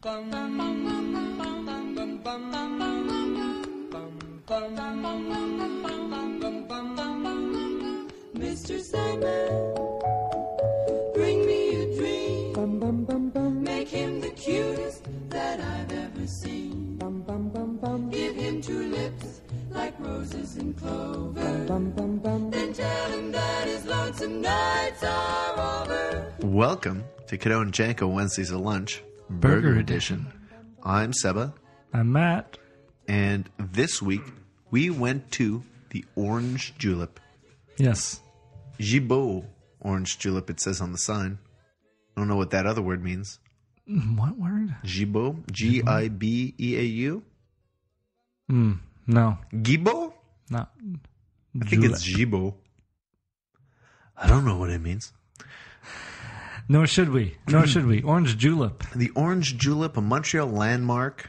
Mr. Sandman, bring me a dream. Make him the cutest that I've ever seen. Give him tulips like roses and clover. Then tell him that his lonesome nights are over. Welcome to Cadeau and Janko Wednesdays at Lunch, Burger Edition. I'm Seba. I'm Matt. And this week, we went to the Orange Julep. Yes. Gibeau Orange Julep, it says on the sign. I don't know what that other word means. What word? Gibeau? Gibeau? No. Gibeau? No. I think it's Gibeau. I don't know what it means. Nor should we. Orange Julep. The Orange Julep, a Montreal landmark.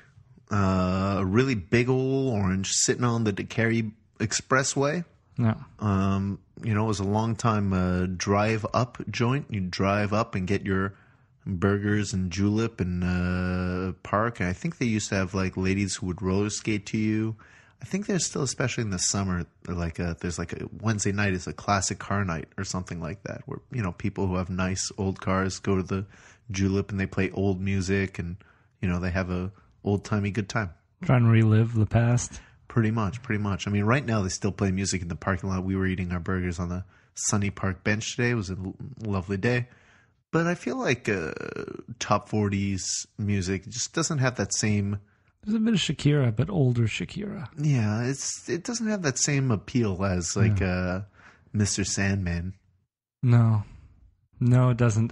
A really big old orange sitting on the Décarie Expressway. Yeah. It was a long time drive up joint. You drive up and get your burgers and julep and park. And I think they used to have like ladies who would roller skate to you. I think there's still, especially in the summer, there's like a Wednesday night is a classic car night or something like that, where people who have nice old cars go to the julep and they play old music and they have a old timey good time. Trying to relive the past. Pretty much. I mean, right now they still play music in the parking lot. We were eating our burgers on the Sunny Park bench today. It was a lovely day. But I feel like top 40s music just doesn't have that same... There's a bit of Shakira, but older Shakira. Yeah, it doesn't have that same appeal as Mr. Sandman. No, it doesn't.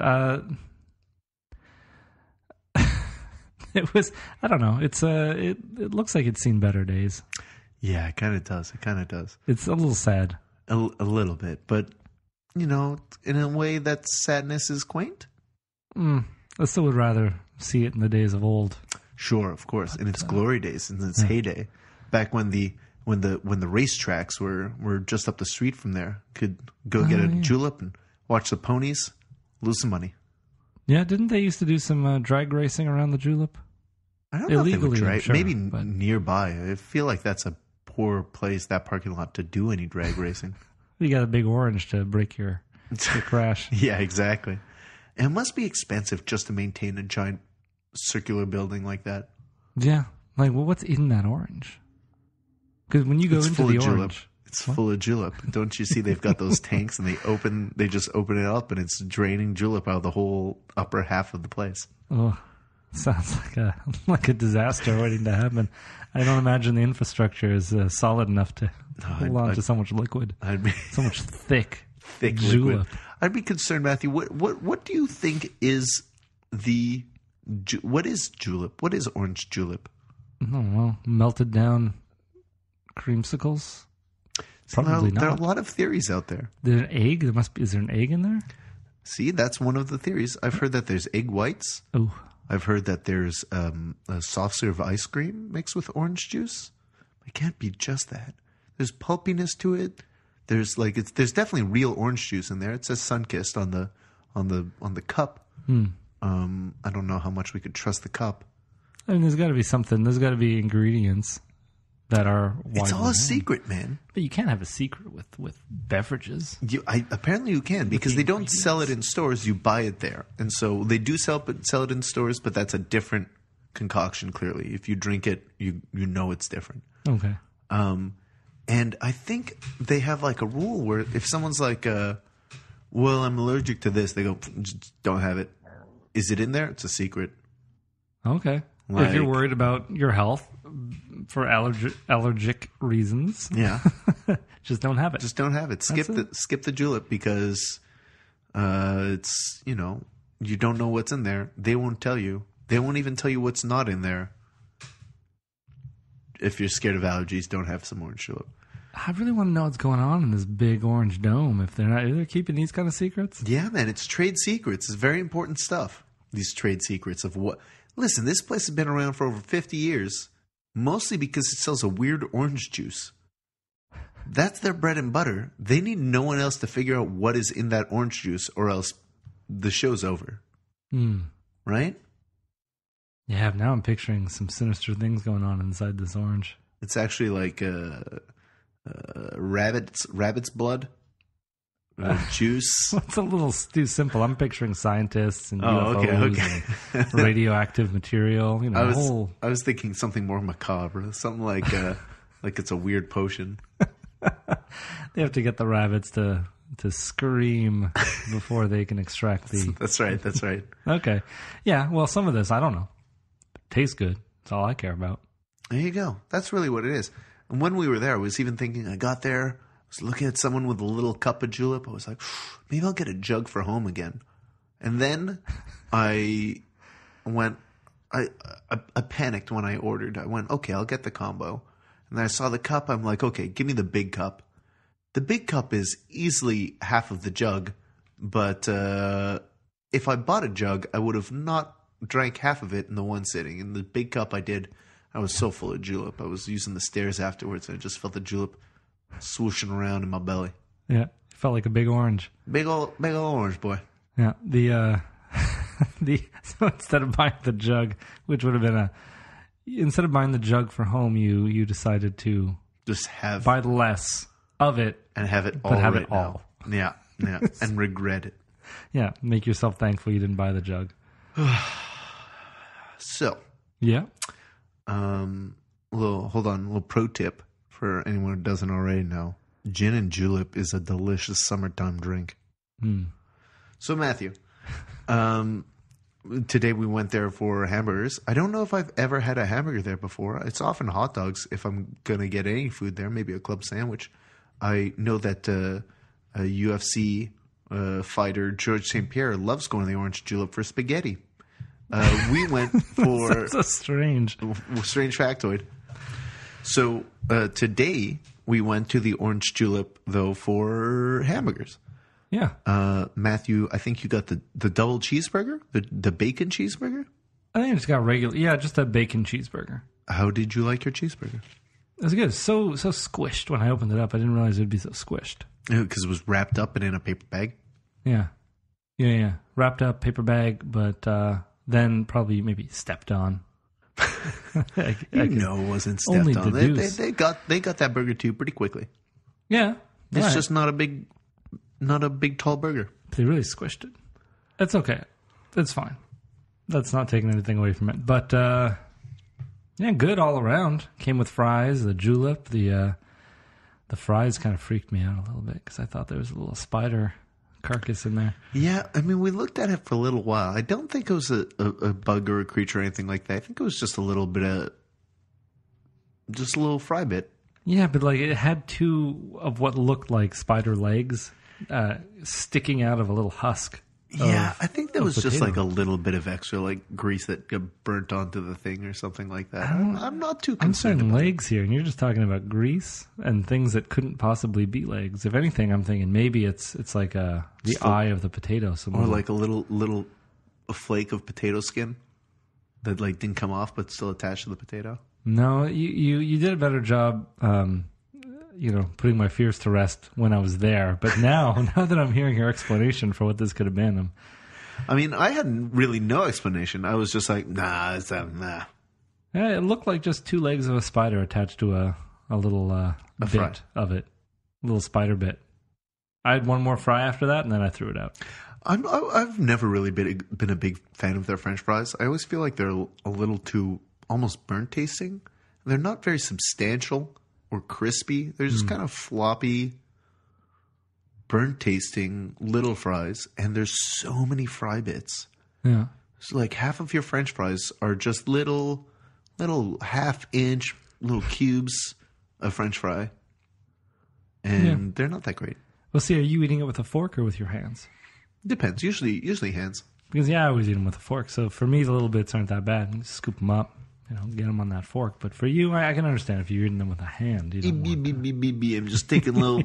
It was, I don't know. It's it looks like it's seen better days. Yeah, it kind of does. It's a little sad. A little bit, but in a way that sadness is quaint. I still would rather see it in the days of old. Sure, of course, in its glory days, in its heyday, back when the racetracks were just up the street from there. Could go get a julep and watch the ponies, lose some money. Yeah, didn't they used to do some drag racing around the julep? I don't know if they would drag. Sure, maybe nearby. I feel like that's a poor place, that parking lot, to do any drag racing. You got a big orange to break your crash. Yeah, exactly. And it must be expensive just to maintain a giant circular building like that. Yeah. Like, well, what's in that orange? Because when you go into the orange... It's full of julep. Don't you see they've got those tanks and they just open it up and it's draining julep out of the whole upper half of the place. Oh, sounds like a disaster waiting to happen. I don't imagine the infrastructure is solid enough to hold on to so much liquid. So much thick julep. Liquid. I'd be concerned, Matthew. What do you think is what is julep? What is orange julep? I don't know. Melted down creamsicles? Probably not. There are a lot of theories out there. There's an egg? Is there an egg in there? See, that's one of the theories. I've heard that there's egg whites. Oh. I've heard that there's a soft serve ice cream mixed with orange juice. It can't be just that. There's pulpiness to it. There's definitely real orange juice in there. It says Sunkissed on the cup. I don't know how much we could trust the cup. I mean, there's got to be something. There's got to be ingredients that are widely It's all a known. Secret, man. But you can't have a secret with beverages. Apparently you can, because they don't sell it in stores. You buy it there. And so they do sell it in stores, but that's a different concoction, clearly. If you drink it, you know it's different. Okay. And I think they have like a rule where if someone's like, well, I'm allergic to this, they go, just don't have it. Is it in there? It's a secret. Okay. If you're worried about your health for allergic reasons, yeah, just don't have it. Just don't have it. Skip the julep, because it's you don't know what's in there. They won't tell you. They won't even tell you what's not in there. If you're scared of allergies, don't have some orange julep. I really want to know what's going on in this big orange dome. If they're keeping these kind of secrets. Yeah, man, it's trade secrets. It's very important stuff. These trade secrets of what. Listen, this place has been around for over 50 years, mostly because it sells a weird orange juice. That's their bread and butter. They need no one else to figure out what is in that orange juice, or else the show's over. Right? Yeah, now I'm picturing some sinister things going on inside this orange. It's actually like rabbit's blood. Juice. It's a little too simple. I'm picturing scientists and UFOs and radioactive material. You know, I was thinking something more macabre, something like it's a weird potion. They have to get the rabbits to scream before they can extract the. That's right. Okay, yeah. Well, some of this I don't know. It tastes good. That's all I care about. There you go. That's really what it is. And when we were there, I was even thinking. I got there. Was looking at someone with a little cup of julep. I was like, maybe I'll get a jug for home again. And then I went, I panicked when I ordered. I went, okay, I'll get the combo. And then I saw the cup. I'm like, okay, give me the big cup. The big cup is easily half of the jug. But if I bought a jug, I would have not drank half of it in the one sitting. In the big cup I did, I was so full of julep. I was using the stairs afterwards. And I just felt the julep swooshing around in my belly. Yeah, it felt like a big orange. Big old orange boy. Yeah, so instead of buying the jug, which would have been instead of buying the jug for home, you decided to just buy less of it and have it all. But have it all. Yeah, and regret it. Yeah, make yourself thankful you didn't buy the jug. So, yeah. Little pro tip. For anyone who doesn't already know, gin and julep is a delicious summertime drink. So, Matthew, today we went there for hamburgers. I don't know if I've ever had a hamburger there before. It's often hot dogs if I'm going to get any food there, maybe a club sandwich. I know that a UFC fighter, George St. Pierre, loves going to the Orange Julep for spaghetti. We went for... That's a strange factoid. So today we went to the Orange Julep, though, for hamburgers. Yeah. Matthew, I think you got the double cheeseburger, the bacon cheeseburger? I think I just got regular. Yeah, just a bacon cheeseburger. How did you like your cheeseburger? It was good. So squished when I opened it up. I didn't realize it would be so squished. Because it was wrapped up and in a paper bag? Yeah. Wrapped up, paper bag, but then probably maybe stepped on. It wasn't stepped on. They got that burger too pretty quickly. Yeah, it's just not a big tall burger. They really squished it. It's okay. It's fine. That's not taking anything away from it. But good all around. Came with fries, the julep. The fries kind of freaked me out a little bit because I thought there was a little spider carcass in there. Yeah, I mean, we looked at it for a little while. I don't think it was a bug or a creature or anything like that. I think it was just a little fry bit. Yeah, but like it had two of what looked like spider legs sticking out of a little husk. Yeah, I think there was just like a little bit of extra like grease that got burnt onto the thing or something like that. I'm not too concerned. I'm saying legs here, and you're just talking about grease and things that couldn't possibly be legs. If anything, I'm thinking maybe it's like the eye of the potato, or like a little flake of potato skin that like didn't come off but still attached to the potato. No, you did a better job. Putting my fears to rest when I was there. But now that I'm hearing your explanation for what this could have been, I had really no explanation. I was just like, nah, it's nah. Yeah, it looked like just two legs of a spider attached to a little bit of it, a little spider bit. I had one more fry after that, and then I threw it out. I've never really been a big fan of their French fries. I always feel like they're a little too almost burnt tasting. They're not very substantial or crispy. They're just kind of floppy, burnt tasting little fries, and there's so many fry bits. Yeah. So like half of your French fries are just little half-inch little cubes of French fry, and they're not that great. Well, see, are you eating it with a fork or with your hands? Depends. Usually hands. Because I always eat them with a fork. So for me, the little bits aren't that bad. You just scoop them up. Get them on that fork. But for you, I can understand if you're eating them with a hand. I'm just taking little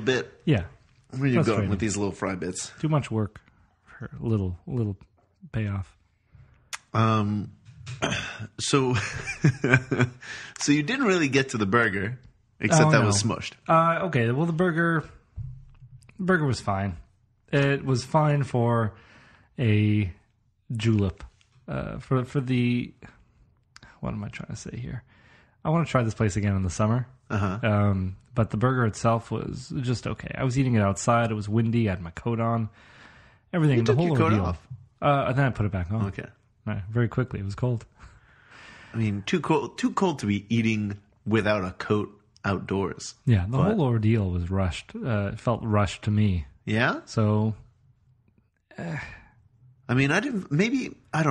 bit. Yeah. Where are you going with these little fry bits? Too much work for a little payoff. So you didn't really get to the burger, except that was smushed. Okay. Well, the burger was fine. It was fine for a julep. for the, what am I trying to say here? I want to try this place again in the summer. But the burger itself was just okay. I was eating it outside. It was windy. I had my coat on. Everything. You the took whole your coat ordeal. off? And then I put it back on. Okay. Very quickly. It was cold. I mean, too cold to be eating without a coat outdoors. Yeah, the whole ordeal was rushed. It felt rushed to me. Yeah? So, I mean, I don't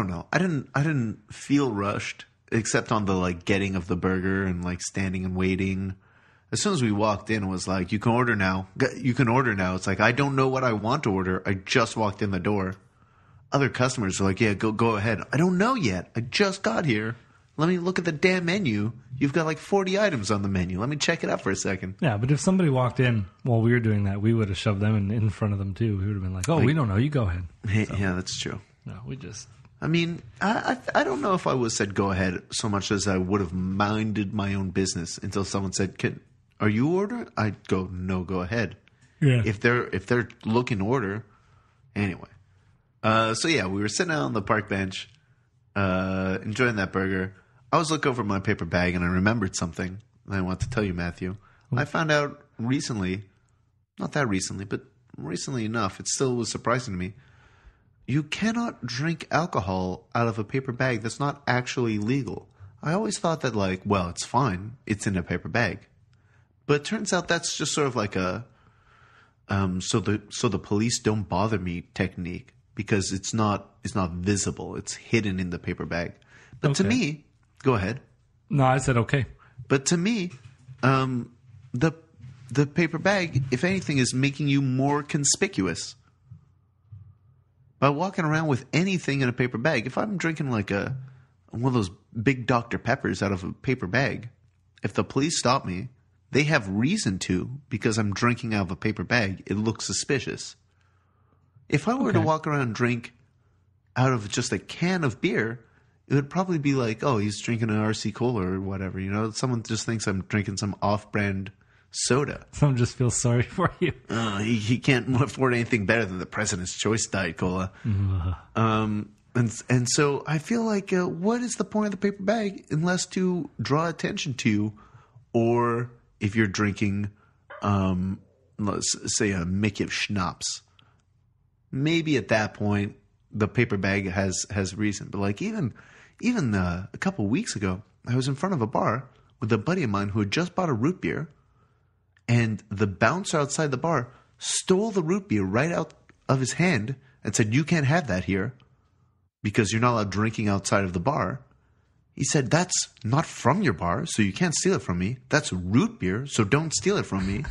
know. I didn't feel rushed except on the like getting of the burger and like standing and waiting. As soon as we walked in, it was like, you can order now. You can order now. It's like, I don't know what I want to order. I just walked in the door. Other customers are like, yeah, go ahead. I don't know yet. I just got here. Let me look at the damn menu. You've got like 40 items on the menu. Let me check it out for a second. Yeah, but if somebody walked in while we were doing that, we would have shoved them in front of them too. We would have been like, we don't know. You go ahead. So, yeah, that's true. No, we just... I mean, I don't know if I would have said go ahead so much as I would have minded my own business until someone said, are you ordering? I'd go, no, go ahead. Yeah. If they're looking to order. Anyway. So yeah, we were sitting out on the park bench, enjoying that burger. I was looking over my paper bag and I remembered something that I want to tell you, Matthew. I found out recently, not that recently, but recently enough, it still was surprising to me. You cannot drink alcohol out of a paper bag that's not actually legal. I always thought that like, well, it's fine. It's in a paper bag. But it turns out that's just sort of like a so the police don't bother me technique because it's not visible. It's hidden in the paper bag. But to me, go ahead. No, I said okay. But to me, the paper bag, if anything, is making you more conspicuous. By walking around with anything in a paper bag, if I'm drinking like one of those big Dr. Peppers out of a paper bag, if the police stop me, they have reason to because I'm drinking out of a paper bag. It looks suspicious. If I were to walk around and drink out of just a can of beer, it would probably be like, oh, he's drinking an RC Cola or whatever. You know, someone just thinks I'm drinking some off-brand soda. Someone just feels sorry for you. He can't afford anything better than the President's Choice Diet Cola. And so I feel like, what is the point of the paper bag unless to draw attention to, or if you're drinking, let's say a Mickey of schnapps, maybe at that point the paper bag has reason. But like even a couple weeks ago, I was in front of a bar with a buddy of mine who had just bought a root beer. And the bouncer outside the bar stole the root beer right out of his hand and said, you can't have that here because you're not allowed drinking outside of the bar. He said, that's not from your bar, so you can't steal it from me. That's root beer, so don't steal it from me.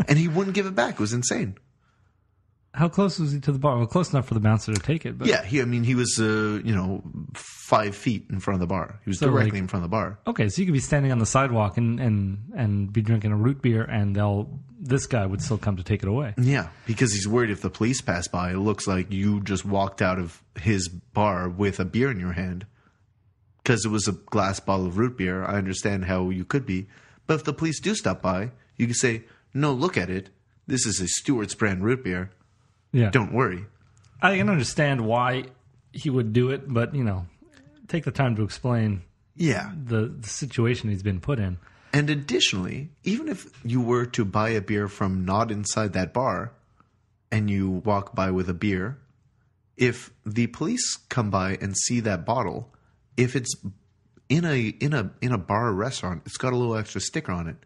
And he wouldn't give it back. It was insane. How close was he to the bar? Well, close enough for the bouncer to take it. But... Yeah, he was, 5 feet in front of the bar. He was directly in front of the bar. Okay, so you could be standing on the sidewalk and be drinking a root beer, and this guy would still come to take it away. Yeah, because he's worried if the police pass by, it looks like you just walked out of his bar with a beer in your hand. Because it was a glass bottle of root beer, I understand how you could be. But if the police do stop by, you can say, no, look at it. This is a Stewart's brand root beer. Yeah. Don't worry. I can understand why he would do it, but, take the time to explain the situation he's been put in. And additionally, even if you were to buy a beer from not inside that bar and you walk by with a beer, if the police come by and see that bottle, if it's in a bar or restaurant, it's got a little extra sticker on it.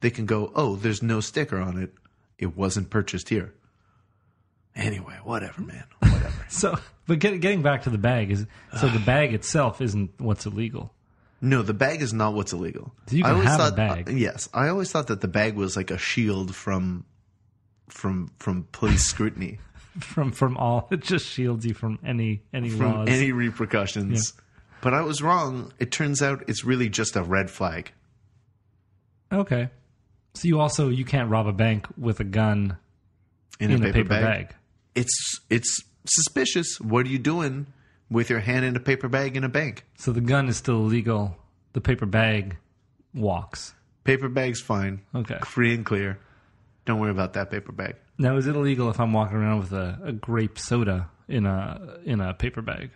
They can go, oh, there's no sticker on it. It wasn't purchased here. Anyway, whatever, man. Whatever. But getting back to the bag, the bag itself isn't what's illegal. No, the bag is not what's illegal. So you can have a bag. Yes. I always thought that the bag was like a shield from police scrutiny. from all, it just shields you from any laws. Any repercussions. Yeah. But I was wrong. It turns out it's really just a red flag. Okay. So you can't rob a bank with a gun in a paper bag. It's suspicious. What are you doing with your hand in a paper bag in a bank? So the gun is still illegal. The paper bag walks. Paper bag's fine. Okay. Free and clear. Don't worry about that paper bag. Now, is it illegal if I'm walking around with a grape soda in a paper bag?